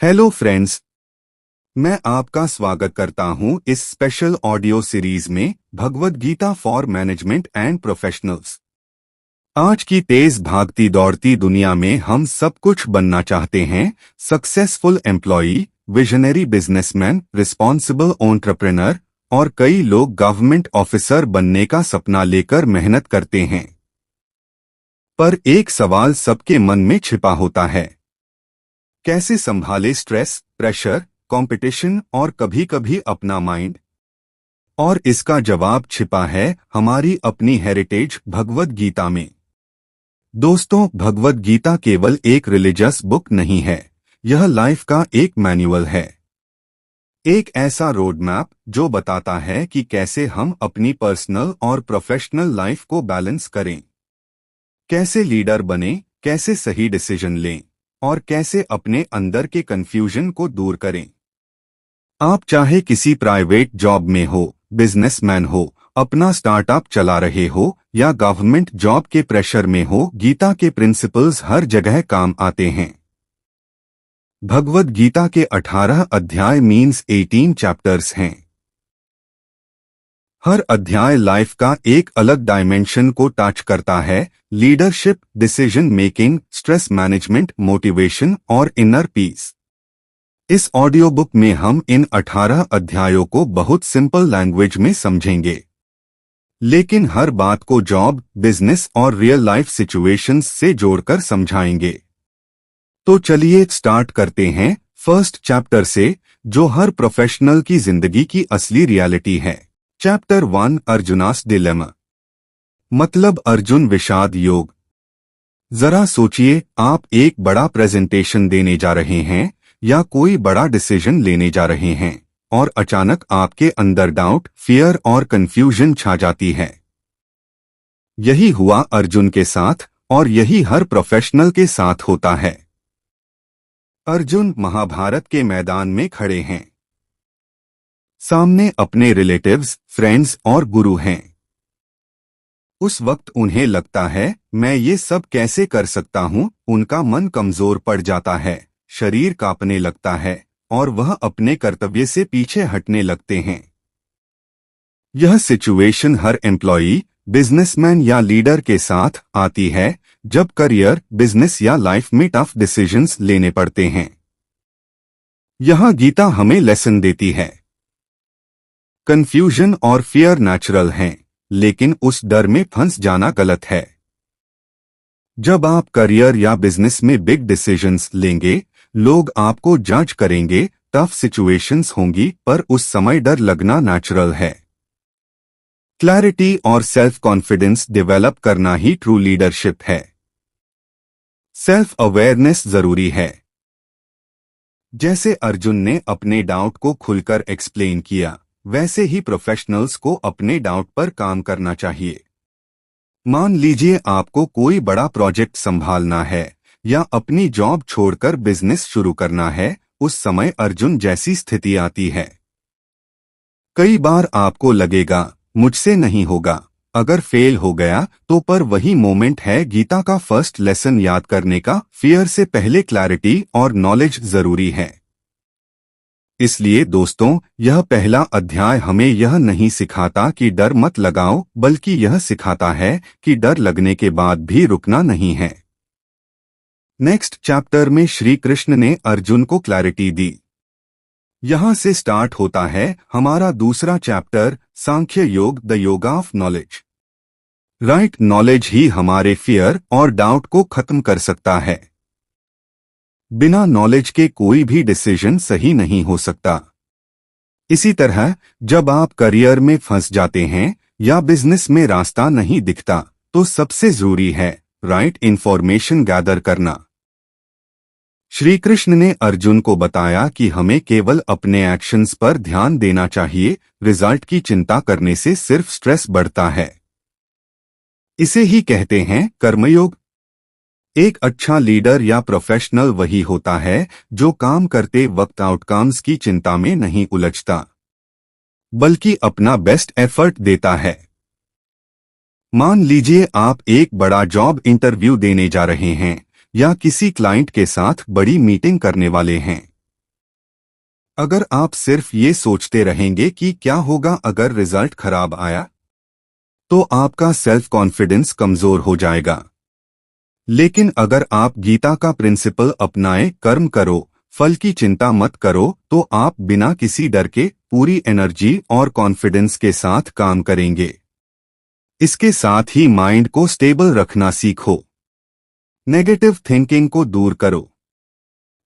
Hello friends, मैं आपका स्वागत करता हूं इस स्पेशल ऑडियो सीरीज में Bhagavad Gita for management and professionals. आज की तेज भागती दौड़ती दुनिया में हम सब कुछ बनना चाहते हैं। Successful employee, visionary businessman, responsible entrepreneur और कई लोग गवर्नमेंट ऑफिसर बनने का सपना लेकर मेहनत करते हैं। पर एक सवाल सबके मन में छिपा होता है, कैसे संभाले स्ट्रेस, प्रेशर, कंपटीशन और कभी-कभी अपना माइंड। और इसका जवाब छिपा है हमारी अपनी हेरिटेज भगवद गीता में। दोस्तों, भगवद गीता केवल एक रिलीजियस बुक नहीं है, यह लाइफ का एक मैनुअल है। एक ऐसा रोड मैप जो बताता है कि कैसे हम अपनी पर्सनल और प्रोफेशनल लाइफ को बैलेंस करें, कैसे लीडर बने, कैसे सही डिसीजन लें और कैसे अपने अंदर के कंफ्यूजन को दूर करें। आप चाहे किसी प्राइवेट जॉब में हो, बिजनेसमैन हो, अपना स्टार्टअप चला रहे हो या गवर्नमेंट जॉब के प्रेशर में हो, गीता के प्रिंसिपल्स हर जगह काम आते हैं। भगवद गीता के 18 अध्याय मीन्स 18 चैप्टर्स हैं। हर अध्याय लाइफ का एक अलग डायमेंशन को टच करता है, leadership, decision making, stress management, motivation और इनर पीस। इस ऑडियो बुक में हम इन 18 अध्यायों को बहुत सिंपल लैंग्वेज में समझेंगे, लेकिन हर बात को जॉब, बिजनेस और रियल लाइफ सिचुएशंस से जोड़कर समझाएंगे। तो चलिए स्टार्ट करते हैं फर्स्ट चैप्टर से, जो हर प्रोफेशनल की जिंदगी की असली रियलिटी है। चैप्टर 1, अर्जुनास डिलेमा, मतलब अर्जुन विषाद योग। जरा सोचिए, आप एक बड़ा प्रेजेंटेशन देने जा रहे हैं या कोई बड़ा डिसीजन लेने जा रहे हैं और अचानक आपके अंदर डाउट, फियर और कंफ्यूजन छा जाती है। यही हुआ अर्जुन के साथ और यही हर प्रोफेशनल के साथ होता है। अर्जुन महाभारत के मैदान में खड़े हैं। सामने अपने रिलेटिव्स, फ्रेंड्स और गुरु हैं। उस वक्त उन्हें लगता है, मैं ये सब कैसे कर सकता हूँ। उनका मन कमजोर पड़ जाता है, शरीर कांपने लगता है और वह अपने कर्तव्य से पीछे हटने लगते हैं। यह सिचुएशन हर एम्प्लॉई, बिजनेसमैन या लीडर के साथ आती है जब करियर, बिजनेस या लाइफ में टफ डिसीजंस लेने पड़ते हैं। यह गीता हमें लेसन देती है। कंफ्यूजन और फियर नेचुरल हैं, लेकिन उस डर में फंस जाना गलत है। जब आप करियर या बिजनेस में बिग डिसीजंस लेंगे, लोग आपको जज करेंगे, टफ सिचुएशंस होंगी, पर उस समय डर लगना नेचुरल है। क्लैरिटी और सेल्फ कॉन्फिडेंस डेवलप करना ही ट्रू लीडरशिप है। सेल्फ अवेयरनेस जरूरी है। जैसे अर्जुन ने अपने डाउट को खुलकर एक्सप्लेन किया, वैसे ही प्रोफेशनल्स को अपने डाउट पर काम करना चाहिए। मान लीजिए आपको कोई बड़ा प्रोजेक्ट संभालना है या अपनी जॉब छोड़कर बिजनेस शुरू करना है, उस समय अर्जुन जैसी स्थिति आती है। कई बार आपको लगेगा, मुझसे नहीं होगा, अगर फेल हो गया तो, पर वही मोमेंट है गीता का फर्स्ट लेसन याद करने का। फियर से पहले क्लैरिटी और नॉलेज जरूरी है। इसलिए दोस्तों, यह पहला अध्याय हमें यह नहीं सिखाता कि डर मत लगाओ, बल्कि यह सिखाता है कि डर लगने के बाद भी रुकना नहीं है। नेक्स्ट चैप्टर में श्री कृष्ण ने अर्जुन को क्लैरिटी दी। यहां से स्टार्ट होता है हमारा दूसरा chapter, Sankhya Yoga, the yoga of knowledge. Right knowledge ही हमारे फियर और डाउट को खत्म कर सकता है। बिना नॉलेज के कोई भी डिसीजन सही नहीं हो सकता। इसी तरह जब आप करियर में फंस जाते हैं या बिजनेस में रास्ता नहीं दिखता, तो सबसे जरूरी है राइट इंफॉर्मेशन गैदर करना। श्री कृष्ण ने अर्जुन को बताया कि हमें केवल अपने एक्शंस पर ध्यान देना चाहिए, रिजल्ट की चिंता करने से सिर्फ स्ट्रेस बढ़ता है। इसे ही कहते हैं कर्मयोग। एक अच्छा लीडर या प्रोफेशनल वही होता है जो काम करते वक्त आउटकम्स की चिंता में नहीं उलझता, बल्कि अपना बेस्ट एफर्ट देता है। मान लीजिए आप एक बड़ा जॉब इंटरव्यू देने जा रहे हैं या किसी क्लाइंट के साथ बड़ी मीटिंग करने वाले हैं। अगर आप सिर्फ ये सोचते रहेंगे कि क्या होगा अगर रिजल्ट खराब आया, तो आपका सेल्फ कॉन्फिडेंस कमजोर हो जाएगा। लेकिन अगर आप गीता का प्रिंसिपल अपनाएं, कर्म करो, फल की चिंता मत करो, तो आप बिना किसी डर के पूरी एनर्जी और कॉन्फिडेंस के साथ काम करेंगे। इसके साथ ही माइंड को स्टेबल रखना सीखो। नेगेटिव थिंकिंग को दूर करो।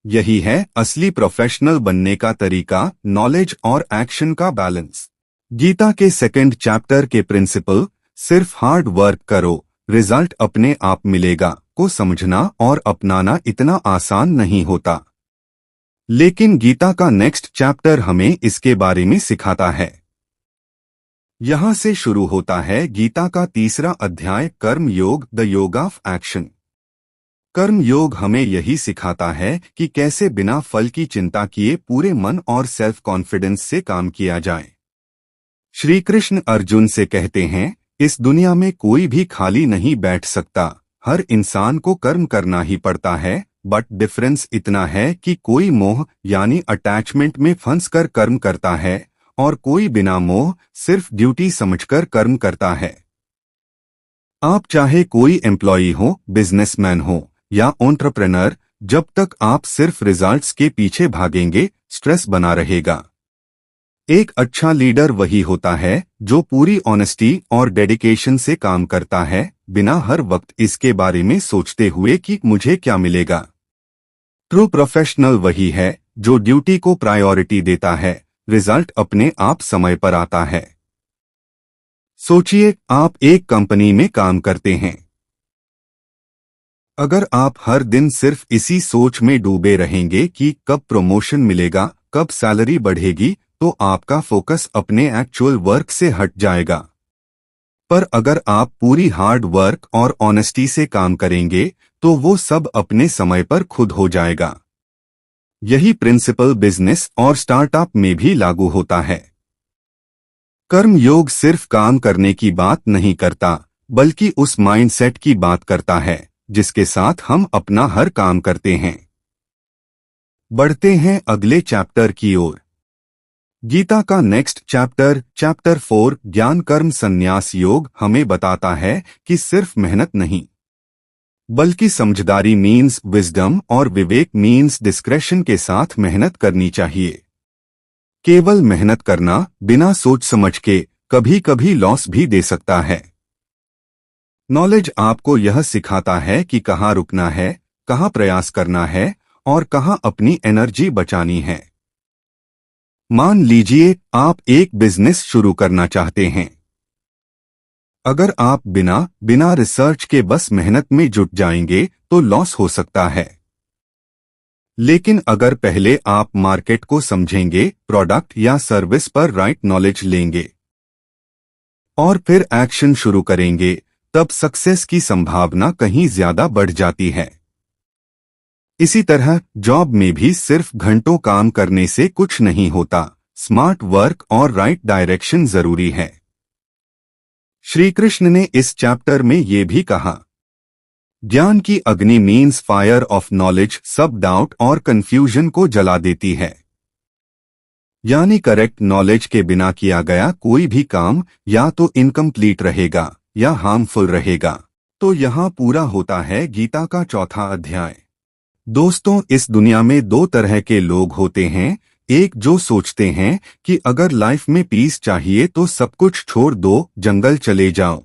यही है असली प्रोफेशनल बनने का तरीका, नॉलेज और एक्शन का बैलेंस। गीता के सेकंड चैप्टर के प्रिंसिपल, सिर्फ हार्ड वर्क करो, रिजल्ट अपने आप मिलेगा, को समझना और अपनाना इतना आसान नहीं होता। लेकिन गीता का नेक्स्ट चैप्टर हमें इसके बारे में सिखाता है। यहां से शुरू होता है गीता का तीसरा अध्याय, कर्म योग, द योग ऑफ एक्शन। कर्म योग हमें यही सिखाता है कि कैसे बिना फल की चिंता किए पूरे मन और सेल्फ कॉन्फिडेंस से काम किया जाए। श्री कृष्ण अर्जुन से कहते हैं, इस दुनिया में कोई भी खाली नहीं बैठ सकता, हर इंसान को कर्म करना ही पड़ता है, बट डिफरेंस इतना है कि कोई मोह यानी अटैचमेंट में फंसकर कर्म करता है और कोई बिना मोह सिर्फ ड्यूटी समझकर कर्म करता है। आप चाहे कोई एम्प्लॉई हो, बिजनेसमैन हो या एंटरप्रेन्योर, जब तक आप सिर्फ रिजल्ट्स के पीछे भागेंगे, स्ट्रेस बना रहेगा। एक अच्छा लीडर वही होता है जो पूरी ऑनेस्टी और डेडिकेशन से काम करता है, बिना हर वक्त इसके बारे में सोचते हुए कि मुझे क्या मिलेगा। ट्रू प्रोफेशनल वही है जो ड्यूटी को प्रायोरिटी देता है, रिजल्ट अपने आप समय पर आता है। सोचिए, आप एक कंपनी में काम करते हैं। अगर आप हर दिन सिर्फ इसी सोच में डूबे रहेंगे कि कब प्रमोशन मिलेगा, कब सैलरी बढ़ेगी, तो आपका फोकस अपने एक्चुअल वर्क से हट जाएगा। पर अगर आप पूरी हार्ड वर्क और ऑनेस्टी से काम करेंगे, तो वो सब अपने समय पर खुद हो जाएगा। यही प्रिंसिपल बिजनेस और स्टार्टअप में भी लागू होता है। कर्म योग सिर्फ काम करने की बात नहीं करता, बल्कि उस माइंडसेट की बात करता है जिसके साथ हम अपना हर काम करते हैं। बढ़ते हैं अगले चैप्टर की ओर। गीता का नेक्स्ट चैप्टर, चैप्टर 4, ज्ञान कर्म संन्यास योग, हमें बताता है कि सिर्फ मेहनत नहीं, बल्कि समझदारी मीन्स विजडम और विवेक मीन्स डिस्क्रेशन के साथ मेहनत करनी चाहिए। केवल मेहनत करना बिना सोच समझ के कभी कभी लॉस भी दे सकता है। नॉलेज आपको यह सिखाता है कि कहाँ रुकना है, कहाँ प्रयास करना है और कहाँ अपनी एनर्जी बचानी है। मान लीजिए आप एक बिजनेस शुरू करना चाहते हैं। अगर आप बिना रिसर्च के बस मेहनत में जुट जाएंगे तो लॉस हो सकता है। लेकिन अगर पहले आप मार्केट को समझेंगे, प्रोडक्ट या सर्विस पर राइट नॉलेज लेंगे और फिर एक्शन शुरू करेंगे, तब सक्सेस की संभावना कहीं ज्यादा बढ़ जाती है। इसी तरह जॉब में भी सिर्फ घंटों काम करने से कुछ नहीं होता, स्मार्ट वर्क और राइट डायरेक्शन जरूरी है। श्री कृष्ण ने इस चैप्टर में ये भी कहा, ज्ञान की अग्नि मीन्स फायर ऑफ नॉलेज सब डाउट और कंफ्यूजन को जला देती है। यानी करेक्ट नॉलेज के बिना किया गया कोई भी काम या तो इनकम्प्लीट रहेगा या हार्मफुल रहेगा। तो यहाँ पूरा होता है गीता का चौथा अध्याय। दोस्तों, इस दुनिया में दो तरह के लोग होते हैं। एक जो सोचते हैं कि अगर लाइफ में पीस चाहिए तो सब कुछ छोड़ दो, जंगल चले जाओ।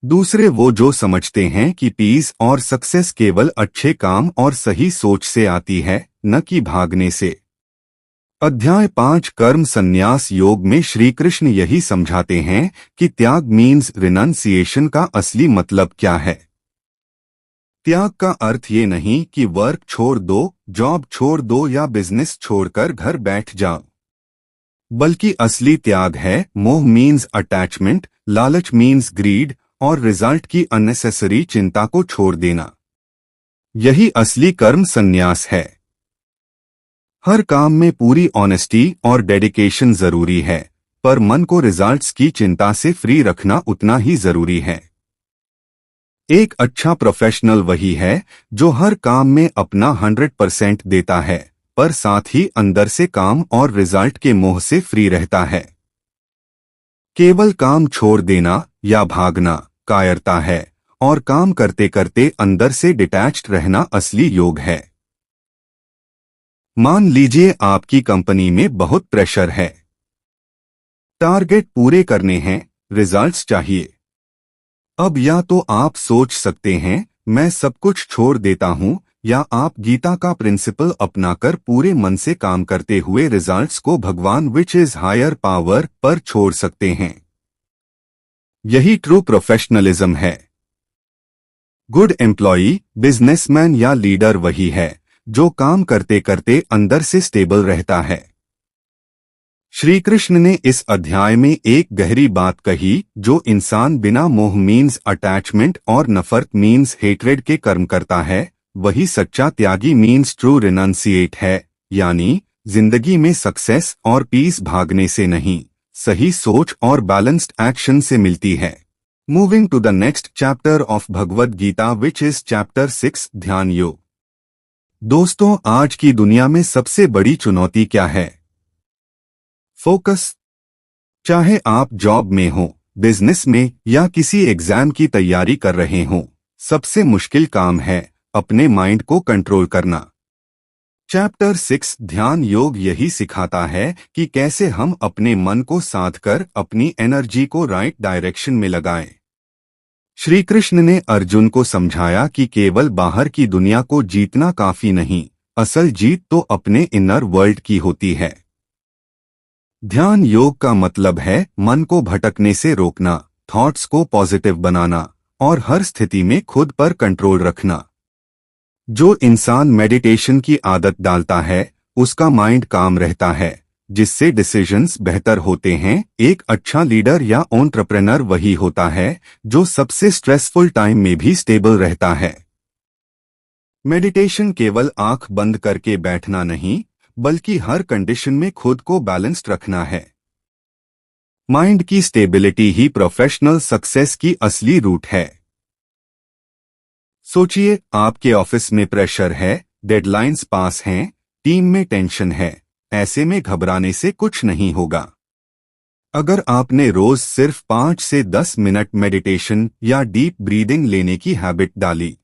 दूसरे वो जो समझते हैं कि पीस और सक्सेस केवल अच्छे काम और सही सोच से आती है, न कि भागने से। अध्याय 5 कर्म संन्यास योग में श्री कृष्ण यही समझाते हैं कि त्याग मीन्स रिनंसिएशन का असली मतलब क्या है। त्याग का अर्थ ये नहीं कि वर्क छोड़ दो, जॉब छोड़ दो या बिजनेस छोड़कर घर बैठ जाओ, बल्कि असली त्याग है मोह मीन्स अटैचमेंट, लालच मीन्स ग्रीड और रिजल्ट की अननेसेसरी चिंता को छोड़ देना। यही असली कर्म संन्यास है। हर काम में पूरी ऑनेस्टी और डेडिकेशन जरूरी है, पर मन को रिजल्ट्स की चिंता से फ्री रखना उतना ही जरूरी है। एक अच्छा प्रोफेशनल वही है जो हर काम में अपना 100% देता है, पर साथ ही अंदर से काम और रिजल्ट के मोह से फ्री रहता है। केवल काम छोड़ देना या भागना कायरता है, और काम करते करते अंदर से डिटैच्ड रहना असली योग है। मान लीजिए आपकी कंपनी में बहुत प्रेशर है, टारगेट पूरे करने हैं, रिजल्ट्स चाहिए। अब या तो आप सोच सकते हैं मैं सब कुछ छोड़ देता हूं, या आप गीता का प्रिंसिपल अपनाकर पूरे मन से काम करते हुए रिजल्ट्स को भगवान विच इज हायर पावर पर छोड़ सकते हैं। यही ट्रू प्रोफेशनलिज्म है। गुड एम्प्लॉई, बिजनेसमैन या लीडर वही है जो काम करते करते अंदर से स्टेबल रहता है। श्री कृष्ण ने इस अध्याय में एक गहरी बात कही, जो इंसान बिना मोह मीन्स अटैचमेंट और नफरत मीन्स हेट्रेड के कर्म करता है, वही सच्चा त्यागी मीन्स ट्रू रिनंसिएट है। यानी जिंदगी में सक्सेस और पीस भागने से नहीं, सही सोच और बैलेंस्ड एक्शन से मिलती है। Moving to the next chapter of Bhagavad Gita which is chapter 6 Dhyana योग। दोस्तों, आज की दुनिया में सबसे बड़ी चुनौती क्या है? फोकस। चाहे आप जॉब में हो, बिजनेस में या किसी एग्जाम की तैयारी कर रहे हो, सबसे मुश्किल काम है अपने माइंड को कंट्रोल करना। चैप्टर 6 ध्यान योग यही सिखाता है कि कैसे हम अपने मन को साध कर अपनी एनर्जी को राइट डायरेक्शन में लगाएं। श्री कृष्ण ने अर्जुन को समझाया कि केवल बाहर की दुनिया को जीतना काफी नहीं, असल जीत तो अपने इनर वर्ल्ड की होती है। ध्यान योग का मतलब है मन को भटकने से रोकना, थॉट्स को पॉजिटिव बनाना और हर स्थिति में खुद पर कंट्रोल रखना। जो इंसान मेडिटेशन की आदत डालता है, उसका माइंड काम रहता है, जिससे डिसीजंस बेहतर होते हैं। एक अच्छा लीडर या एंटरप्रेन्योर वही होता है जो सबसे स्ट्रेसफुल टाइम में भी स्टेबल रहता है। मेडिटेशन केवल आंख बंद करके बैठना नहीं, बल्कि हर कंडीशन में खुद को बैलेंस्ड रखना है। माइंड की स्टेबिलिटी ही प्रोफेशनल सक्सेस की असली रूट है। सोचिए, आपके ऑफिस में प्रेशर है, डेडलाइंस पास हैं, टीम में टेंशन है। ऐसे में घबराने से कुछ नहीं होगा। अगर आपने रोज सिर्फ 5 से 10 मिनट मेडिटेशन या डीप ब्रीदिंग लेने की हैबिट डाली,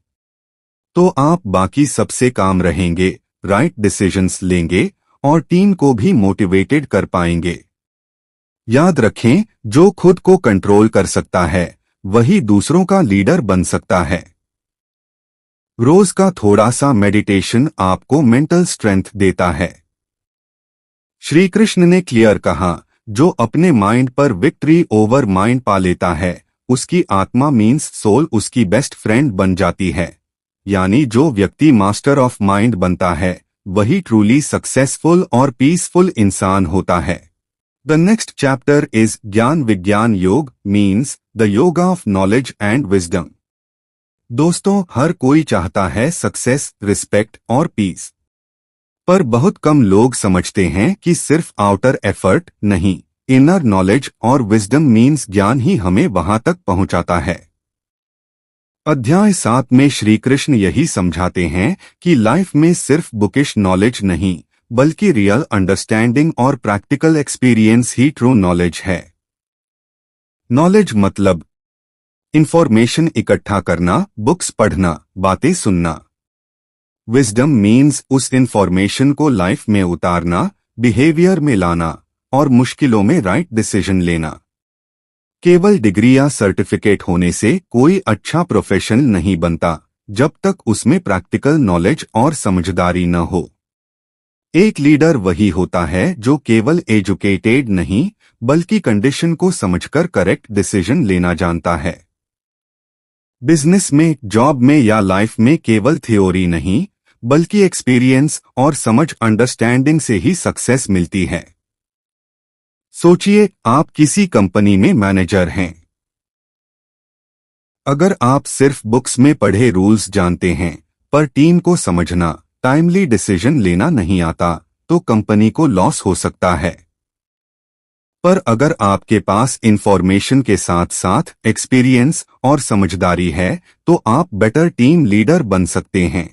तो आप बाकी सबसे काम रहेंगे, राइट डिसीजंस लेंगे और टीम को भी मोटिवेटेड कर पाएंगे। याद रखें, जो खुद को कंट्रोल कर सकता है, वही दूसरों का लीडर बन सकता है। रोज का थोड़ा सा मेडिटेशन आपको मेंटल स्ट्रेंथ देता है। श्री कृष्ण ने क्लियर कहा, जो अपने माइंड पर विक्ट्री ओवर माइंड पा लेता है, उसकी आत्मा मीन्स सोल उसकी बेस्ट फ्रेंड बन जाती है। यानी जो व्यक्ति मास्टर ऑफ माइंड बनता है, वही ट्रूली सक्सेसफुल और पीसफुल इंसान होता है। द नेक्स्ट चैप्टर इज ज्ञान विज्ञान योग means the yoga of knowledge and wisdom. दोस्तों, हर कोई चाहता है सक्सेस, रिस्पेक्ट और पीस, पर बहुत कम लोग समझते हैं कि सिर्फ आउटर एफर्ट नहीं, इनर नॉलेज और विजडम मीन्स ज्ञान ही हमें वहां तक पहुंचाता है। अध्याय 7 में श्री कृष्ण यही समझाते हैं कि लाइफ में सिर्फ बुकिश नॉलेज नहीं, बल्कि रियल अंडरस्टैंडिंग और प्रैक्टिकल एक्सपीरियंस ही ट्रू नॉलेज है। नॉलेज मतलब इंफॉर्मेशन इकट्ठा करना, बुक्स पढ़ना, बातें सुनना। विजडम मीन्स उस इंफॉर्मेशन को लाइफ में उतारना, बिहेवियर में लाना और मुश्किलों में राइट डिसीजन लेना। केवल डिग्री या सर्टिफिकेट होने से कोई अच्छा प्रोफेशनल नहीं बनता, जब तक उसमें प्रैक्टिकल नॉलेज और समझदारी न हो। एक लीडर वही होता है जो केवल एजुकेटेड नहीं, बल्कि कंडीशन को समझकर करेक्ट डिसीजन लेना जानता है। बिजनेस में, जॉब में या लाइफ में केवल थ्योरी नहीं, बल्कि एक्सपीरियंस और समझ अंडरस्टैंडिंग से ही सक्सेस मिलती है। सोचिए, आप किसी कंपनी में मैनेजर हैं। अगर आप सिर्फ बुक्स में पढ़े रूल्स जानते हैं, पर टीम को समझना, टाइमली डिसीजन लेना नहीं आता, तो कंपनी को लॉस हो सकता है। पर अगर आपके पास इंफॉर्मेशन के साथ साथ एक्सपीरियंस और समझदारी है, तो आप बेटर टीम लीडर बन सकते हैं।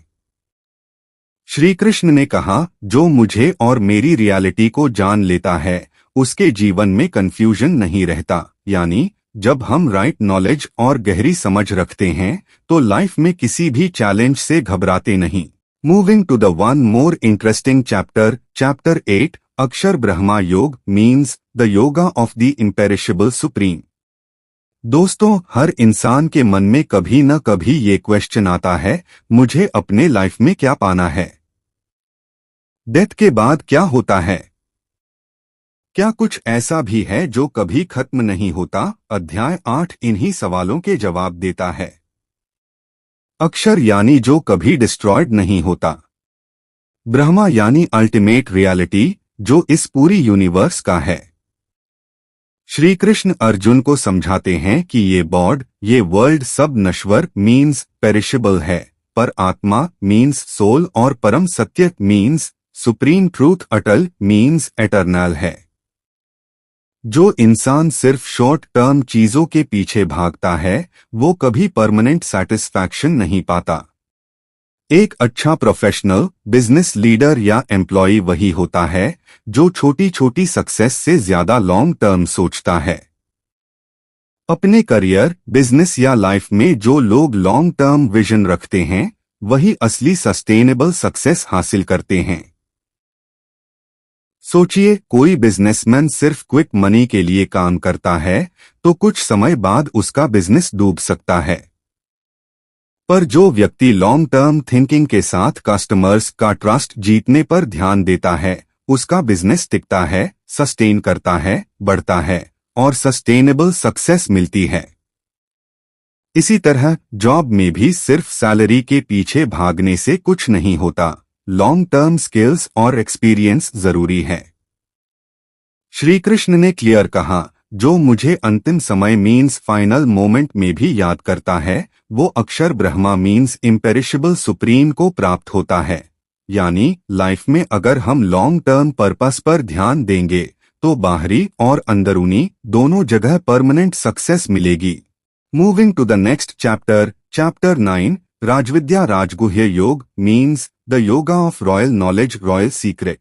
श्री कृष्ण ने कहा, जो मुझे और मेरी रियलिटी को जान लेता है उसके जीवन में कंफ्यूजन नहीं रहता। यानी जब हम राइट नॉलेज और गहरी समझ रखते हैं तो लाइफ में किसी भी चैलेंज से घबराते नहीं। Moving to the one more interesting chapter, chapter 8, Akshara Brahma Yoga means the yoga of the imperishable supreme. दोस्तों, हर इंसान के मन में कभी न कभी ये क्वेश्चन आता है, मुझे अपने लाइफ में क्या पाना है? डेथ के बाद क्या होता है? क्या कुछ ऐसा भी है जो कभी खत्म नहीं होता? अध्याय 8 इन्हीं सवालों के जवाब देता है। अक्षर यानी जो कभी डिस्ट्रॉयड नहीं होता। ब्रह्मा यानी अल्टीमेट रियलिटी जो इस पूरी यूनिवर्स का है। श्री कृष्ण अर्जुन को समझाते हैं कि ये बॉड, ये वर्ल्ड सब नश्वर मीन्स पेरिशेबल है, पर आत्मा मीन्स सोल और परम सत्य मीन्स सुप्रीम ट्रूथ अटल मीन्स एटर्नल है। जो इंसान सिर्फ शॉर्ट टर्म चीजों के पीछे भागता है वो कभी परमानेंट सैटिस्फैक्शन नहीं पाता। एक अच्छा प्रोफेशनल, बिजनेस लीडर या एम्प्लॉय वही होता है जो छोटी छोटी सक्सेस से ज्यादा लॉन्ग टर्म सोचता है। अपने करियर, बिजनेस या लाइफ में जो लोग लॉन्ग टर्म विजन रखते हैं वही असली सस्टेनेबल सक्सेस हासिल करते हैं। सोचिए, कोई बिजनेसमैन सिर्फ क्विक मनी के लिए काम करता है तो कुछ समय बाद उसका बिजनेस डूब सकता है। पर जो व्यक्ति लॉन्ग टर्म थिंकिंग के साथ कस्टमर्स का ट्रस्ट जीतने पर ध्यान देता है उसका बिजनेस टिकता है, सस्टेन करता है, बढ़ता है और सस्टेनेबल सक्सेस मिलती है। इसी तरह जॉब में भी सिर्फ सैलरी के पीछे भागने से कुछ नहीं होता। लॉन्ग टर्म स्किल्स और एक्सपीरियंस जरूरी है। श्री कृष्ण ने क्लियर कहा, जो मुझे अंतिम समय मीन्स फाइनल मोमेंट में भी याद करता है वो अक्षर ब्रह्मा मीन्स इम्पेरिशेबल सुप्रीम को प्राप्त होता है। यानी लाइफ में अगर हम लॉन्ग टर्म पर्पस पर ध्यान देंगे तो बाहरी और अंदरूनी दोनों जगह परमानेंट सक्सेस मिलेगी। Moving to the next chapter, chapter 9, Rajavidya Rajaguhya Yoga means the yoga of royal knowledge royal secret.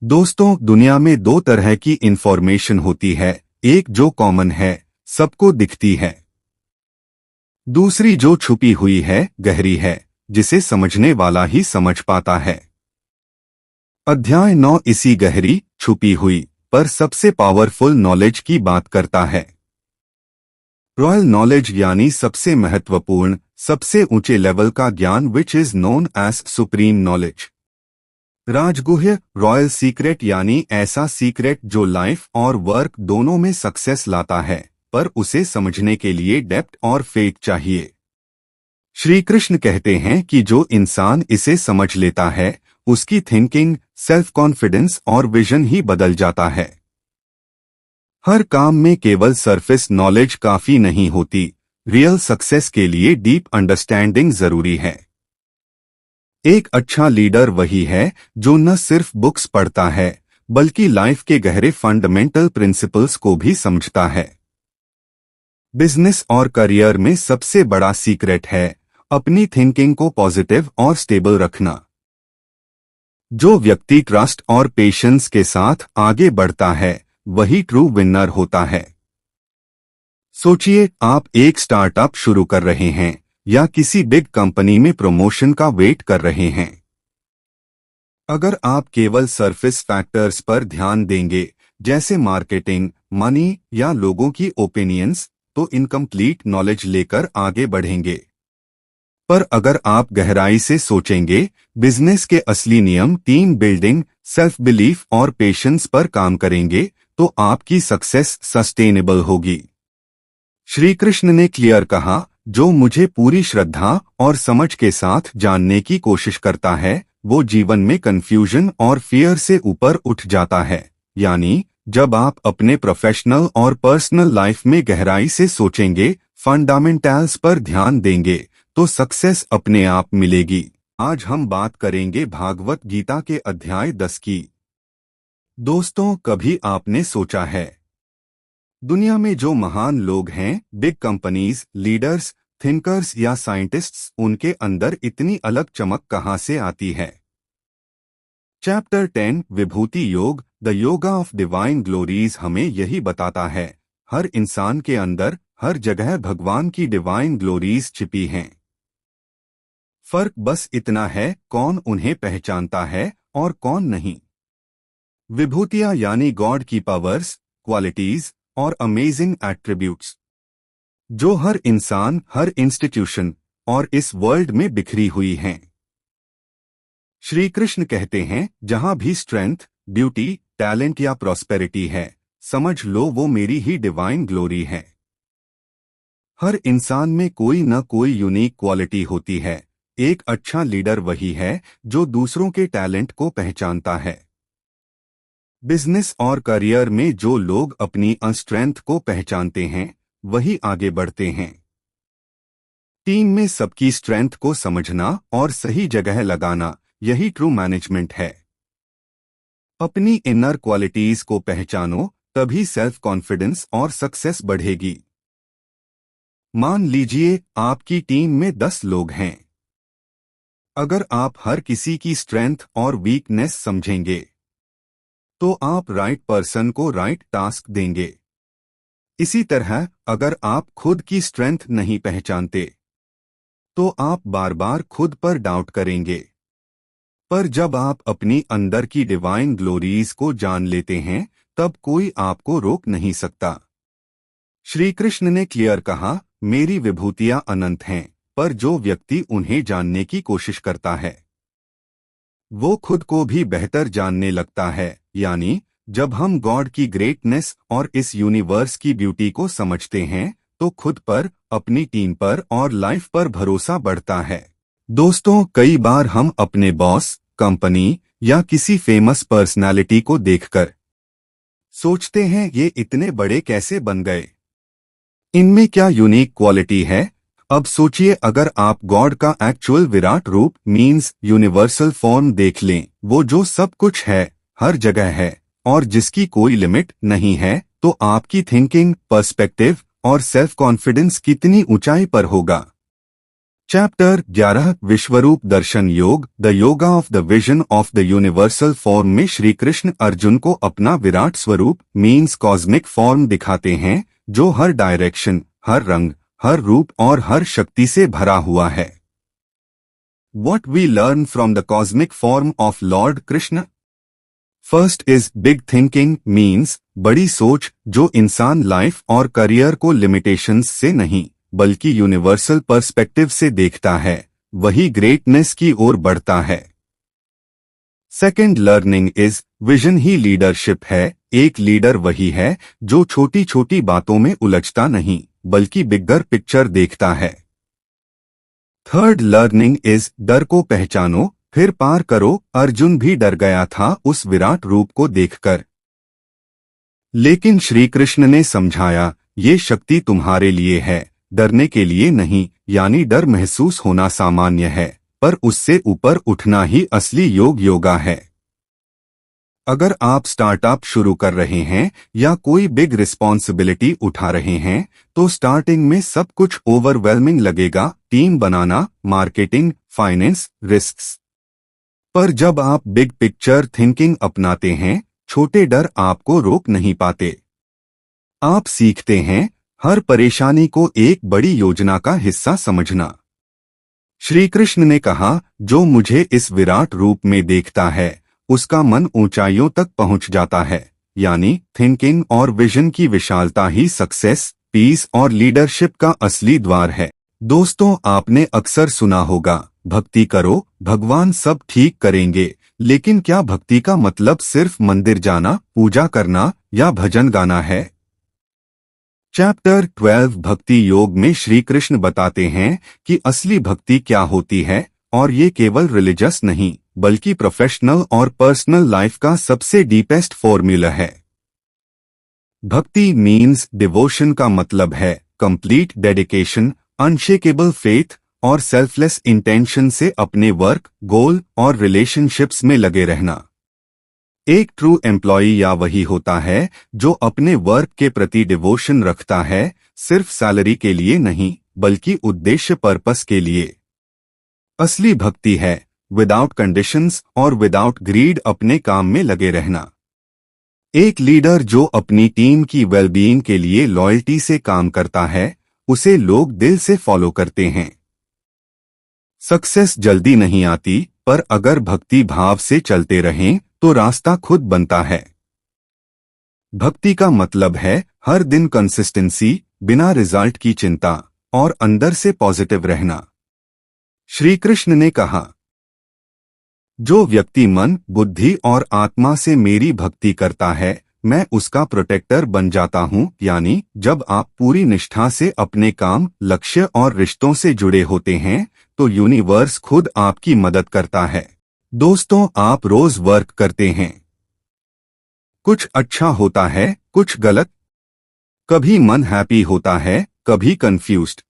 दोस्तों, दुनिया में दो तरह की इंफॉर्मेशन होती है, एक जो कॉमन है, सबको दिखती है, दूसरी जो छुपी हुई है, गहरी है, जिसे समझने वाला ही समझ पाता है। अध्याय 9 इसी गहरी, छुपी हुई पर सबसे पावरफुल नॉलेज की बात करता है। रॉयल नॉलेज यानी सबसे महत्वपूर्ण, सबसे ऊंचे लेवल का ज्ञान which is known as supreme knowledge. Rajaguhya royal secret यानी ऐसा सीक्रेट जो लाइफ और वर्क दोनों में सक्सेस लाता है, पर उसे समझने के लिए डेप्थ और फेथ चाहिए। श्री कृष्ण कहते हैं कि जो इंसान इसे समझ लेता है उसकी थिंकिंग, सेल्फ कॉन्फिडेंस और विजन ही बदल जाता है। हर काम में केवल सरफेस नॉलेज काफी नहीं होती, रियल सक्सेस के लिए डीप अंडरस्टैंडिंग जरूरी है। एक अच्छा लीडर वही है जो न सिर्फ बुक्स पढ़ता है बल्कि लाइफ के गहरे फंडामेंटल प्रिंसिपल्स को भी समझता है। बिजनेस और करियर में सबसे बड़ा सीक्रेट है अपनी थिंकिंग को पॉजिटिव और स्टेबल रखना। जो व्यक्ति ट्रस्ट और पेशेंस के साथ आगे बढ़ता है वही ट्रू विनर होता है। सोचिए, आप एक स्टार्टअप शुरू कर रहे हैं या किसी बिग कंपनी में प्रमोशन का वेट कर रहे हैं। अगर आप केवल सरफेस फैक्टर्स पर ध्यान देंगे जैसे मार्केटिंग, मनी या लोगों की ओपिनियंस, तो इनकम्प्लीट नॉलेज लेकर आगे बढ़ेंगे। पर अगर आप गहराई से सोचेंगे, बिजनेस के असली नियम, टीम बिल्डिंग, सेल्फ बिलीफ और पेशेंस पर काम करेंगे तो आपकी सक्सेस सस्टेनेबल होगी। श्री कृष्ण ने क्लियर कहा, जो मुझे पूरी श्रद्धा और समझ के साथ जानने की कोशिश करता है वो जीवन में कंफ्यूजन और फियर से ऊपर उठ जाता है। यानी जब आप अपने प्रोफेशनल और पर्सनल लाइफ में गहराई से सोचेंगे, फंडामेंटल्स पर ध्यान देंगे तो सक्सेस अपने आप मिलेगी। आज हम बात करेंगे भागवत गीता के अध्याय 10 की। दोस्तों, कभी आपने सोचा है दुनिया में जो महान लोग हैं, बिग कंपनीज, लीडर्स, थिंकर्स या साइंटिस्ट्स, उनके अंदर इतनी अलग चमक कहाँ से आती है? Chapter 10 Vibhuti Yoga, the yoga of divine glories हमें यही बताता है, हर इंसान के अंदर हर जगह भगवान की डिवाइन ग्लोरीज छिपी हैं। फर्क बस इतना है कौन उन्हें पहचानता है और कौन नहीं। विभूतियां यानी गॉड की पावर्स, क्वालिटीज और अमेजिंग एट्रीब्यूट्स, जो हर इंसान, हर इंस्टीट्यूशन और इस वर्ल्ड में बिखरी हुई हैं। श्री कृष्ण कहते हैं, जहां भी स्ट्रेंथ, ब्यूटी, टैलेंट या प्रॉस्पेरिटी है, समझ लो वो मेरी ही डिवाइन ग्लोरी है। हर इंसान में कोई न कोई यूनिक क्वालिटी होती है। एक अच्छा लीडर वही है जो दूसरों के टैलेंट को पहचानता है। बिजनेस और करियर में जो लोग अपनी स्ट्रेंथ को पहचानते हैं, वही आगे बढ़ते हैं। टीम में सबकी स्ट्रेंथ को समझना और सही जगह लगाना, यही ट्रू मैनेजमेंट है। अपनी इनर क्वालिटीज को पहचानो, तभी सेल्फ कॉन्फिडेंस और सक्सेस बढ़ेगी। मान लीजिए आपकी टीम में 10 लोग हैं। अगर आप हर किसी की स्ट्रेंथ और वीकनेस समझेंगे, तो आप राइट पर्सन को राइट टास्क देंगे। इसी तरह अगर आप खुद की स्ट्रेंथ नहीं पहचानते, तो आप बार बार खुद पर डाउट करेंगे। पर जब आप अपनी अंदर की डिवाइन ग्लोरीज को जान लेते हैं, तब कोई आपको रोक नहीं सकता। श्री कृष्ण ने क्लियर कहा, मेरी विभूतियां अनंत हैं, पर जो व्यक्ति उन्हें जानने की कोशिश करता है, वो खुद को भी बेहतर जानने लगता है। यानी जब हम गॉड की ग्रेटनेस और इस यूनिवर्स की ब्यूटी को समझते हैं, तो खुद पर, अपनी टीम पर और लाइफ पर भरोसा बढ़ता है। दोस्तों, कई बार हम अपने बॉस, कंपनी या किसी फेमस पर्सनालिटी को देखकर सोचते हैं, ये इतने बड़े कैसे बन गए? इनमें क्या यूनिक क्वालिटी है? अब सोचिए, अगर आप गॉड का एक्चुअल विराट रूप मीन्स यूनिवर्सल फॉर्म देख लें, वो जो सब कुछ है, हर जगह है और जिसकी कोई लिमिट नहीं है, तो आपकी थिंकिंग, पर्सपेक्टिव और सेल्फ कॉन्फिडेंस कितनी ऊंचाई पर होगा। चैप्टर 11 विश्वरूप दर्शन योग, the yoga of the vision of the universal form में श्री कृष्ण अर्जुन को अपना विराट स्वरूप मीन्स कॉस्मिक फॉर्म दिखाते हैं, जो हर डायरेक्शन, हर रंग, हर रूप और हर शक्ति से भरा हुआ है। What we learn from the cosmic form of Lord Krishna? First is big thinking means बड़ी सोच, जो इंसान लाइफ और करियर को लिमिटेशंस से नहीं, बल्कि यूनिवर्सल पर्सपेक्टिव से देखता है, वही ग्रेटनेस की ओर बढ़ता है। Second learning is vision he leadership है। एक लीडर वही है जो छोटी छोटी बातों में उलझता नहीं, बल्कि बिगर पिक्चर देखता है। थर्ड लर्निंग इज डर को पहचानो फिर पार करो। अर्जुन भी डर गया था उस विराट रूप को देखकर, लेकिन श्री कृष्ण ने समझाया, ये शक्ति तुम्हारे लिए है, डरने के लिए नहीं। यानी डर महसूस होना सामान्य है, पर उससे ऊपर उठना ही असली योगा है। अगर आप स्टार्टअप शुरू कर रहे हैं या कोई बिग रिस्पॉन्सिबिलिटी उठा रहे हैं, तो स्टार्टिंग में सब कुछ ओवरवेलमिंग लगेगा, टीम बनाना, मार्केटिंग, फाइनेंस, रिस्क्स। पर जब आप बिग पिक्चर थिंकिंग अपनाते हैं, छोटे डर आपको रोक नहीं पाते। आप सीखते हैं हर परेशानी को एक बड़ी योजना का हिस्सा समझना। श्री कृष्ण ने कहा, जो मुझे इस विराट रूप में देखता है, उसका मन ऊंचाइयों तक पहुंच जाता है। यानी थिंकिंग और विजन की विशालता ही सक्सेस, पीस और लीडरशिप का असली द्वार है। दोस्तों, आपने अक्सर सुना होगा, भक्ति करो, भगवान सब ठीक करेंगे। लेकिन क्या भक्ति का मतलब सिर्फ मंदिर जाना, पूजा करना या भजन गाना है? चैप्टर 12 भक्ति योग में श्री कृष्ण बताते हैं कि असली भक्ति क्या होती है, और ये केवल रिलीजियस नहीं, बल्कि प्रोफेशनल और पर्सनल लाइफ का सबसे डीपेस्ट फॉर्मूला है। भक्ति मीन्स डिवोशन का मतलब है कंप्लीट डेडिकेशन, अनशेकेबल फेथ और सेल्फलेस इंटेंशन से अपने वर्क, गोल और रिलेशनशिप्स में लगे रहना। एक ट्रू एम्प्लॉई या वही होता है जो अपने वर्क के प्रति डिवोशन रखता है, सिर्फ सैलरी के लिए नहीं, बल्कि उद्देश्य पर्पस के लिए। असली भक्ति है विदाउट कंडीशंस और विदाउट ग्रीड अपने काम में लगे रहना। एक लीडर जो अपनी टीम की वेलबीइंग के लिए लॉयल्टी से काम करता है, उसे लोग दिल से फॉलो करते हैं। सक्सेस जल्दी नहीं आती, पर अगर भक्ति भाव से चलते रहें तो रास्ता खुद बनता है। भक्ति का मतलब है हर दिन कंसिस्टेंसी, बिना रिजल्ट की चिंता और अंदर से पॉजिटिव रहना। श्री कृष्ण ने कहा, जो व्यक्ति मन, बुद्धि और आत्मा से मेरी भक्ति करता है, मैं उसका प्रोटेक्टर बन जाता हूँ। यानी जब आप पूरी निष्ठा से अपने काम, लक्ष्य और रिश्तों से जुड़े होते हैं तो यूनिवर्स खुद आपकी मदद करता है। दोस्तों, आप रोज वर्क करते हैं, कुछ अच्छा होता है, कुछ गलत, कभी मन हैप्पी होता है, कभी कंफ्यूज्ड।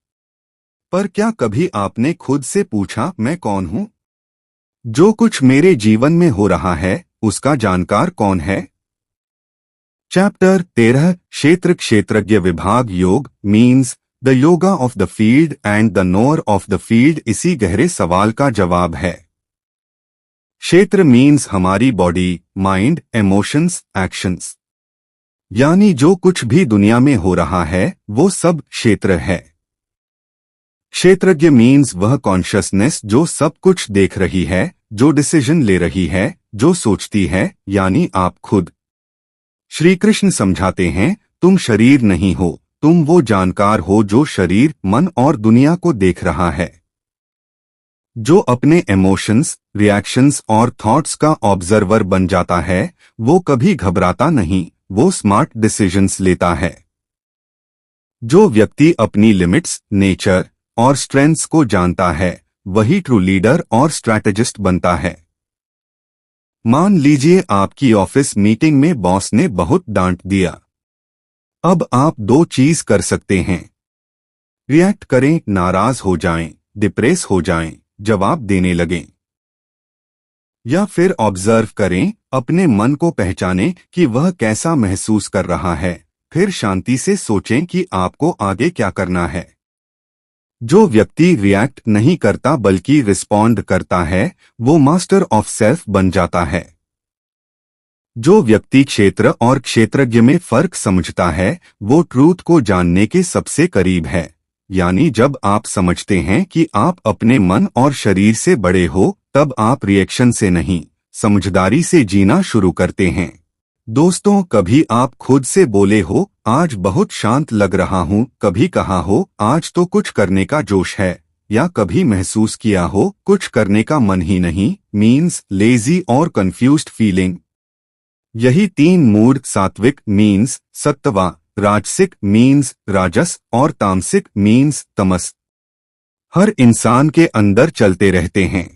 पर क्या कभी आपने खुद से पूछा, मैं कौन हूँ? जो कुछ मेरे जीवन में हो रहा है उसका जानकार कौन है? चैप्टर 13 क्षेत्र क्षेत्रज्ञ विभाग योग means the yoga of the field and the knower of the field इसी गहरे सवाल का जवाब है। क्षेत्र मीन्स हमारी बॉडी, माइंड, इमोशंस, एक्शंस। यानी जो कुछ भी दुनिया में हो रहा है वो सब क्षेत्र है। क्षेत्रज्ञ मीन्स वह कॉन्शियसनेस जो सब कुछ देख रही है, जो डिसीजन ले रही है, जो सोचती है, यानी आप खुद। श्री कृष्ण समझाते हैं, तुम शरीर नहीं हो, तुम वो जानकार हो जो शरीर, मन और दुनिया को देख रहा है। जो अपने इमोशंस, रिएक्शंस और थॉट्स का ऑब्जर्वर बन जाता है वो कभी घबराता नहीं, वो स्मार्ट डिसीजंस लेता है। जो व्यक्ति अपनी लिमिट्स, नेचर और स्ट्रेंथ्स को जानता है वही ट्रू लीडर और स्ट्रैटेजिस्ट बनता है। मान लीजिए आपकी ऑफिस मीटिंग में बॉस ने बहुत डांट दिया। अब आप दो चीज कर सकते हैं, रिएक्ट करें, नाराज हो जाएं, डिप्रेस हो जाएं, जवाब देने लगें, या फिर ऑब्जर्व करें, अपने मन को पहचानें कि वह कैसा महसूस कर रहा है, फिर शांति से सोचें कि आपको आगे क्या करना है। जो व्यक्ति रिएक्ट नहीं करता बल्कि रिस्पॉन्ड करता है वो मास्टर ऑफ सेल्फ बन जाता है। जो व्यक्ति क्षेत्र और क्षेत्रज्ञ में फर्क समझता है वो ट्रूथ को जानने के सबसे करीब है। यानी जब आप समझते हैं कि आप अपने मन और शरीर से बड़े हो तब आप रिएक्शन से नहीं, समझदारी से जीना शुरू करते हैं। दोस्तों, कभी आप खुद से बोले हो, आज बहुत शांत लग रहा हूँ, कभी कहा हो, आज तो कुछ करने का जोश है, या कभी महसूस किया हो, कुछ करने का मन ही नहीं, मीन्स लेजी और कंफ्यूज्ड फीलिंग। यही तीन मूड, सात्विक मीन्स सत्वा, राजसिक मीन्स राजस और तामसिक मीन्स तमस, हर इंसान के अंदर चलते रहते हैं।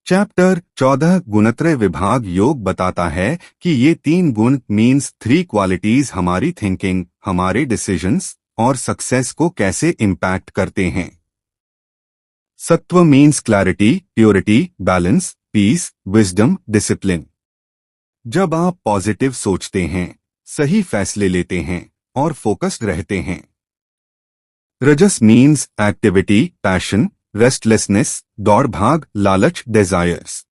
चैप्टर 14 गुणत्रय विभाग योग बताता है कि ये तीन गुण मीन्स 3 क्वालिटीज हमारी थिंकिंग, हमारे डिसीजंस और सक्सेस को कैसे इम्पैक्ट करते हैं। Sattva means clarity, purity, balance, peace, wisdom, discipline. जब आप पॉजिटिव सोचते हैं, सही फैसले लेते हैं और फोकस्ड रहते हैं। रजस मीन्स एक्टिविटी, पैशन, रेस्टलेसनेस, दौड़ भाग, लालच, डिजायर्स।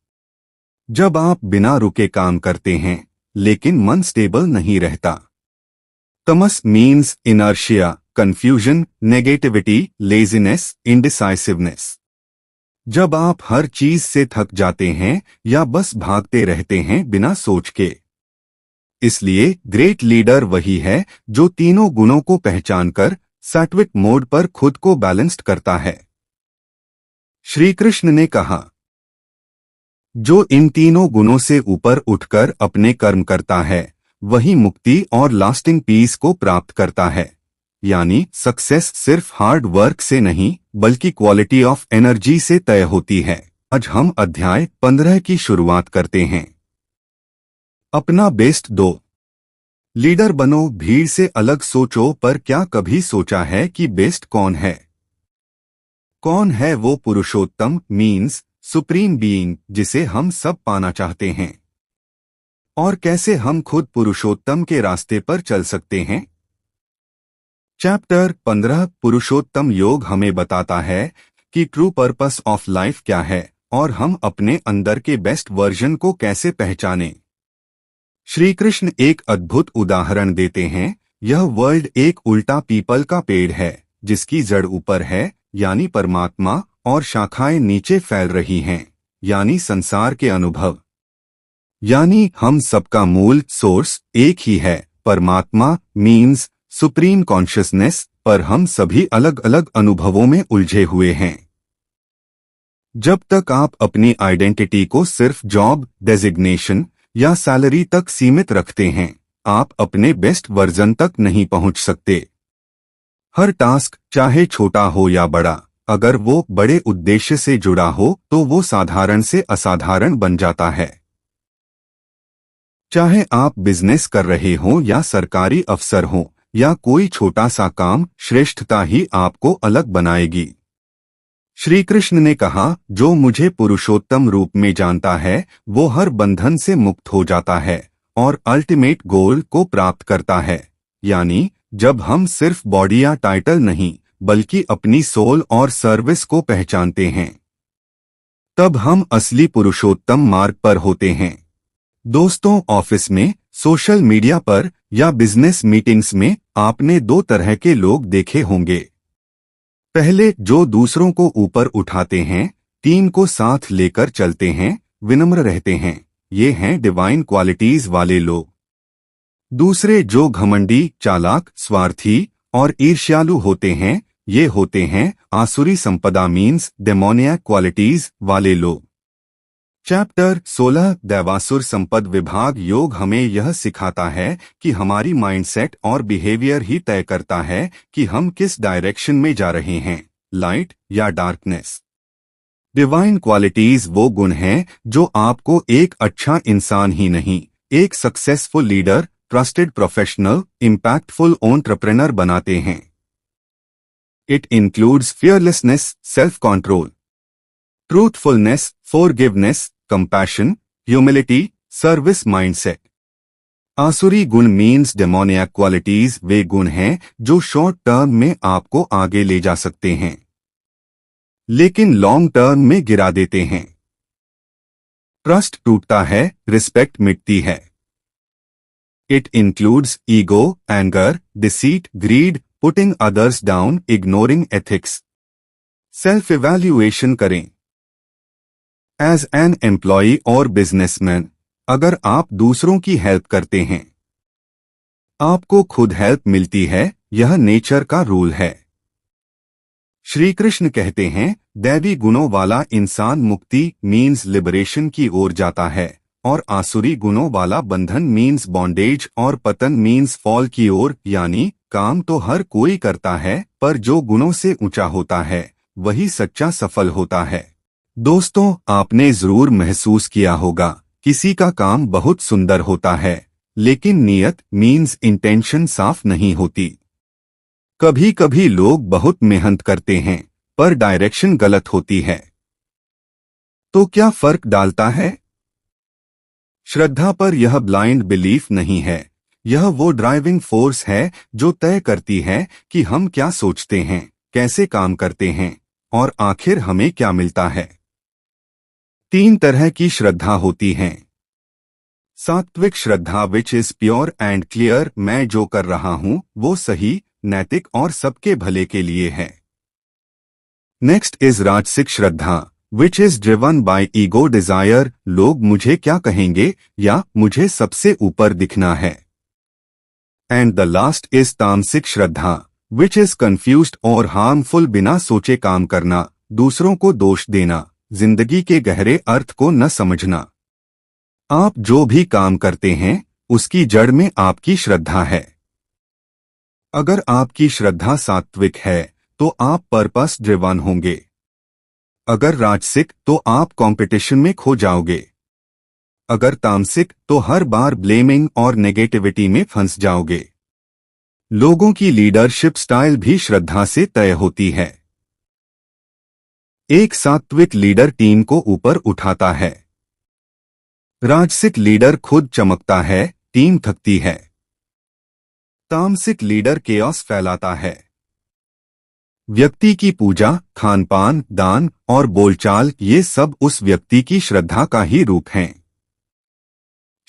जब आप बिना रुके काम करते हैं लेकिन मन स्टेबल नहीं रहता। Tamas means inertia, confusion, negativity, laziness, indecisiveness. जब आप हर चीज से थक जाते हैं या बस भागते रहते हैं बिना सोच के। इसलिए ग्रेट लीडर वही है जो तीनों गुणों को पहचानकर सात्विक मोड पर खुद को बैलेंस्ड करता है। श्री कृष्ण ने कहा, जो इन तीनों गुणों से ऊपर उठकर अपने कर्म करता है वही मुक्ति और लास्टिंग पीस को प्राप्त करता है। यानी सक्सेस सिर्फ हार्ड वर्क से नहीं बल्कि क्वालिटी ऑफ एनर्जी से तय होती है। आज हम अध्याय 15 की शुरुआत करते हैं। अपना बेस्ट दो। लीडर बनो, भीड़ से अलग सोचो, पर क्या कभी सोचा है कि बेस्ट कौन है? कौन है वो पुरुषोत्तम मीन्स सुप्रीम बीइंग जिसे हम सब पाना चाहते हैं? और कैसे हम खुद पुरुषोत्तम के रास्ते पर चल सकते हैं? चैप्टर 15 पुरुषोत्तम योग हमें बताता है कि ट्रू पर्पस ऑफ लाइफ क्या है और हम अपने अंदर के बेस्ट वर्जन को कैसे पहचानें। श्री कृष्ण एक अद्भुत उदाहरण देते हैं। यह वर्ल्ड एक उल्टा पीपल का पेड़ है जिसकी जड़ ऊपर है यानी परमात्मा और शाखाएं नीचे फैल रही हैं यानी संसार के अनुभव। यानी हम सबका मूल सोर्स एक ही है, परमात्मा मीन्स सुप्रीम कॉन्शियसनेस, पर हम सभी अलग अलग अनुभवों में उलझे हुए हैं। जब तक आप अपनी आइडेंटिटी को सिर्फ जॉब, डेजिग्नेशन या सैलरी तक सीमित रखते हैं, आप अपने बेस्ट वर्जन तक नहीं पहुंच सकते। हर टास्क चाहे छोटा हो या बड़ा, अगर वो बड़े उद्देश्य से जुड़ा हो तो वो साधारण से असाधारण बन जाता है। चाहे आप बिजनेस कर रहे हो या सरकारी अफसर हो या कोई छोटा सा काम, श्रेष्ठता ही आपको अलग बनाएगी। श्री कृष्ण ने कहा, जो मुझे पुरुषोत्तम रूप में जानता है वो हर बंधन से मुक्त हो जाता है और अल्टीमेट गोल को प्राप्त करता है। यानी जब हम सिर्फ बॉडी या टाइटल नहीं बल्कि अपनी सोल और सर्विस को पहचानते हैं, तब हम असली पुरुषोत्तम मार्ग पर होते हैं। दोस्तों, ऑफिस में, सोशल मीडिया पर या बिजनेस मीटिंग्स में आपने दो तरह के लोग देखे होंगे। पहले जो दूसरों को ऊपर उठाते हैं, टीम को साथ लेकर चलते हैं, विनम्र रहते हैं, ये हैं डिवाइन क्वालिटीज वाले लोग। दूसरे जो घमंडी, चालाक, स्वार्थी और ईर्ष्यालु होते हैं, ये होते हैं आसुरी संपदा मीन्स डेमोनियक क्वालिटीज वाले लोग। चैप्टर 16 दैवासुर संपद विभाग योग हमें यह सिखाता है कि हमारी माइंडसेट और बिहेवियर ही तय करता है कि हम किस डायरेक्शन में जा रहे हैं, लाइट या डार्कनेस। डिवाइन क्वालिटीज वो गुण हैं जो आपको एक अच्छा इंसान ही नहीं, एक successful leader, trusted professional, impactful entrepreneur बनाते हैं। It includes fearlessness, self control, truthfulness, forgiveness, compassion, humility, service mindset। आसुरी गुण मीन्स डेमोनियक क्वालिटीज वे गुण हैं जो शॉर्ट टर्म में आपको आगे ले जा सकते हैं लेकिन लॉन्ग टर्म में गिरा देते हैं। ट्रस्ट टूटता है, रिस्पेक्ट मिटती है। It includes ego, anger, deceit, greed, putting others down, ignoring ethics. Self evaluation करें। एज एन एम्प्लॉई और बिजनेसमैन, अगर आप दूसरों की हेल्प करते हैं, आपको खुद हेल्प मिलती है, यह नेचर का रूल है। श्री कृष्ण कहते हैं, दैवी गुणों वाला इंसान मुक्ति मीन्स लिबरेशन की ओर जाता है और आसुरी गुणों वाला बंधन मीन्स बॉन्डेज और पतन मीन्स फॉल की ओर। यानी काम तो हर कोई करता है, पर जो गुणों से ऊंचा होता है वही सच्चा सफल होता है। दोस्तों, आपने जरूर महसूस किया होगा, किसी का काम बहुत सुंदर होता है लेकिन नियत मीन्स इंटेंशन साफ नहीं होती। कभी कभी लोग बहुत मेहनत करते हैं पर डायरेक्शन गलत होती है। तो क्या फर्क डालता है? श्रद्धा पर यह ब्लाइंड बिलीफ नहीं है, यह वो ड्राइविंग फोर्स है जो तय करती है कि हम क्या सोचते हैं, कैसे काम करते हैं और आखिर हमें क्या मिलता है। 3 तरह की श्रद्धा होती हैं। Sattvic shraddha which is pure and clear, मैं जो कर रहा हूं वो सही, नैतिक और सबके भले के लिए है। Next is rajasic shraddha which is driven by ego desire, लोग मुझे क्या कहेंगे या मुझे सबसे ऊपर दिखना है। एंड द लास्ट इज तामसिक श्रद्धा विच इज कंफ्यूज्ड और हार्मफुल, बिना सोचे काम करना, दूसरों को दोष देना, जिंदगी के गहरे अर्थ को न समझना। आप जो भी काम करते हैं उसकी जड़ में आपकी श्रद्धा है। अगर आपकी श्रद्धा सात्विक है तो आप पर्पस ड्रिवन होंगे। अगर राजसिक तो आप कंपटीशन में खो जाओगे। अगर तामसिक तो हर बार ब्लेमिंग और नेगेटिविटी में फंस जाओगे। लोगों की लीडरशिप स्टाइल भी श्रद्धा से तय होती है। एक सात्विक लीडर टीम को ऊपर उठाता है। राजसिक लीडर खुद चमकता है, टीम थकती है। तामसिक लीडर केओस फैलाता है। व्यक्ति की पूजा, खानपान, दान और बोलचाल ये सब उस व्यक्ति की श्रद्धा का ही रूप हैं।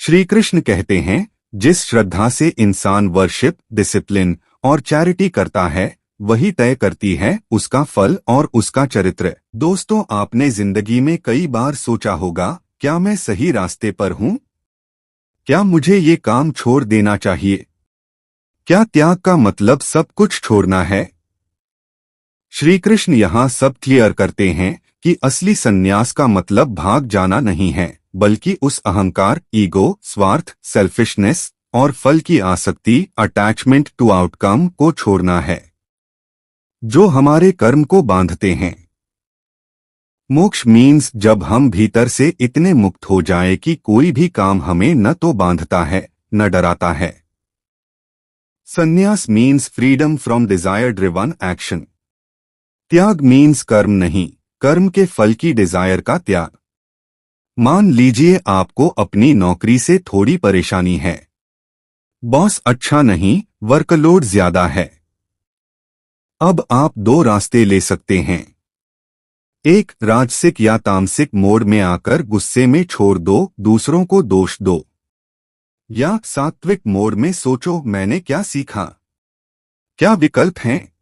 श्री कृष्ण कहते हैं, जिस श्रद्धा से इंसान वर्शिप, डिसिप्लिन और चैरिटी करता है वही तय करती है उसका फल और उसका चरित्र। दोस्तों, आपने जिंदगी में कई बार सोचा होगा, क्या मैं सही रास्ते पर हूँ? क्या मुझे ये काम छोड़ देना चाहिए? क्या त्याग का मतलब सब कुछ छोड़ना है? श्री कृष्ण यहाँ सब क्लियर करते हैं कि असली संन्यास का मतलब भाग जाना नहीं है, बल्कि उस अहंकार, ईगो, स्वार्थ, सेल्फिशनेस और फल की आसक्ति, अटैचमेंट टू आउटकम को छोड़ना है, जो हमारे कर्म को बांधते हैं। मोक्ष मीन्स जब हम भीतर से इतने मुक्त हो जाए कि कोई भी काम हमें न तो बांधता है न डराता है। संन्यास means freedom from Dzire driven action. त्याग मीन्स कर्म नहीं, कर्म के फल की डिजायर का त्याग। मान लीजिए आपको अपनी नौकरी से थोड़ी परेशानी है, बॉस अच्छा नहीं, वर्कलोड ज्यादा है। अब आप दो रास्ते ले सकते हैं। एक, राजसिक या तामसिक मोड में आकर गुस्से में छोड़ दो, दूसरों को दोष दो। या सात्विक मोड में सोचो, मैंने क्या सीखा? क्या विकल्प हैं?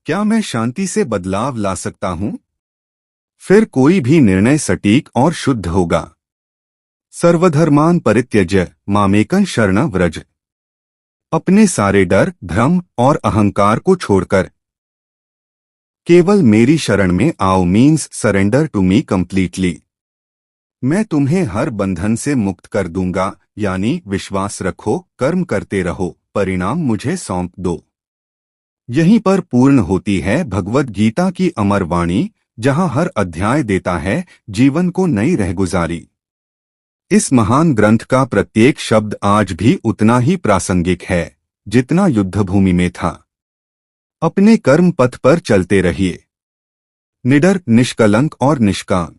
क्या मैं शांति से बदलाव ला सकता हूं? फिर कोई भी निर्णय सटीक और शुद्ध होगा। सर्वधर्मान परित्यज्य मामेकं शरणं व्रज। अपने सारे डर, भ्रम और अहंकार को छोड़कर केवल मेरी शरण में आओ means surrender to me completely. मैं तुम्हें हर बंधन से मुक्त कर दूंगा, यानी विश्वास रखो, कर्म करते रहो, परिणाम मुझे सौंप दो। यहीं पर पूर्ण होती है भगवद गीता की अमर वाणी, जहां हर अध्याय देता है जीवन को नई रहगुजारी। इस महान ग्रंथ का प्रत्येक शब्द आज भी उतना ही प्रासंगिक है जितना युद्धभूमि में था। अपने कर्म पथ पर चलते रहिए, निडर, निष्कलंक और निष्काम।